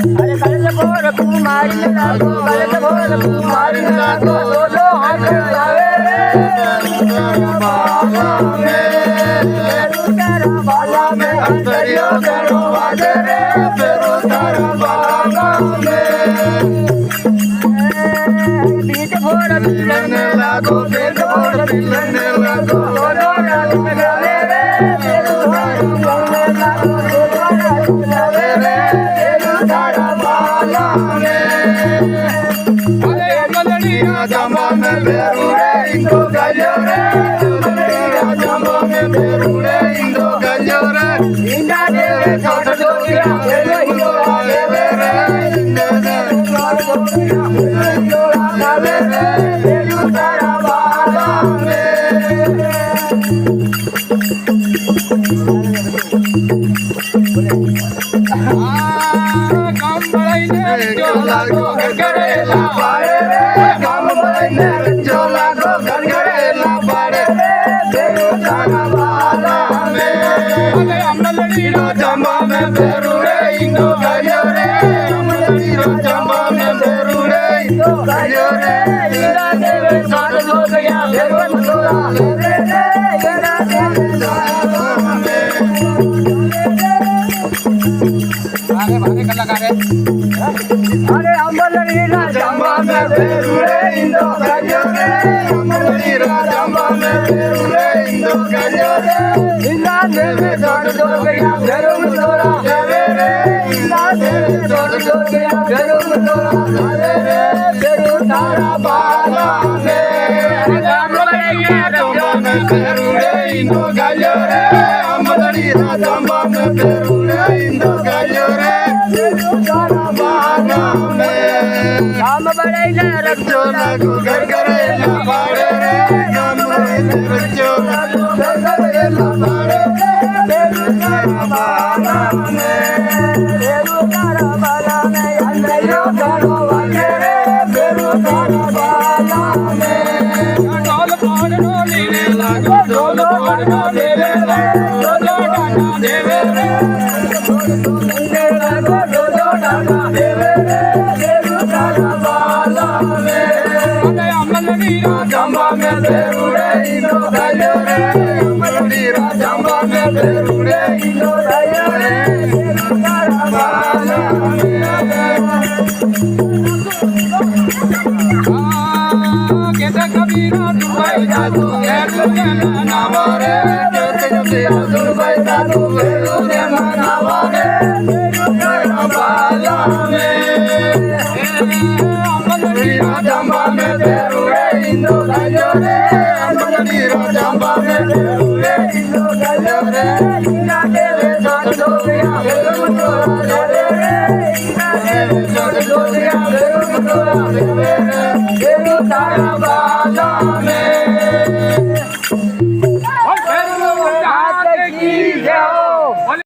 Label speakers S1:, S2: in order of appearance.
S1: अरे गलत बोल कुमारी लागो गलत बोल कुमारी लागो दो हाथ लावे रे बाला में तेरा बाला में अंतरियो करो वादे रे तेरा बाला में बीच भोर मिलने लागो बीच भोर मिलने लागो दो हाथ लावे रे तेरा बाला लागो दो हाथ लावे रे तेरा बाला में अरे मलनिया जमा में बेरुरे इंदो गयो रे मलनिया जमा में बेरुरे इंदो गयो रे इंदा दे छोट जोगिया इंदो आवे रे इंदा दे छोट जोगिया इंदो आवे रे तेरा बाला में जोला को गड़गड़ेला पाड़े रे काम बने जोला को गड़गड़ेला पाड़े तेरो तारा बाला में अरे अमलड़ी रो जम्बा में बेरुरे इंदो गयो रे अमलड़ी रो जम्बा में बेरुरे इंदो गयो रे इंदा देवे साथ हो गया बेरवन तोरा रे इंदा देवे साथ में आगे भागे कर लगा रे अरे अमलड़ी रा जम्बा में बेरुरे इंदो गयो रे अमलड़ी रा जम्बा में बेरुरे इंदो गयो रे इंदा देवे छोड़ दो गया बेरुम तोरा रे इंदा देवे छोड़ दो गया बेरुम तोरा रे बेरु तारा बाला में अमलड़ी रा जम्बा में बेरुरे इंदो गयो रे अमलड़ी रा जम्बा में बेरुरे इंदो गयो रे काम बड़े न रखो लागो घर करे ना पाड़े रे काम बड़े न रखो लागो घर करे ना पाड़े तेरा बाला में तेरा बाला में अंदरो करो वाले रे तेरा बाला में ढोल पाड़नो लीले लागो ढोल पाड़नो लीले लागो डाना देवे रे लागो डाना देवे रे जम्बा में बेरुरे इंदो गयो रे अमलड़ी रा जम्बा में बेरुरे इंदो गयो रे तेरा बाला में केते कबीरा तू भाई जादू है तुझे मनावा रे केते कबीरा तू भाई जादू है तुझे मनावा रे तेरा बाला में अमलड़ी रा जम्बा में बेरुरे इंदो गयो रे अमलड़ी रा जम्बा में बेरुरे इंदो गयो रे इंदा देवे छोड़ दो गया बेरुम तोरा रे इंदा देवे छोड़ दो गया बेरुम तोरा रे तेरो तारा बाला में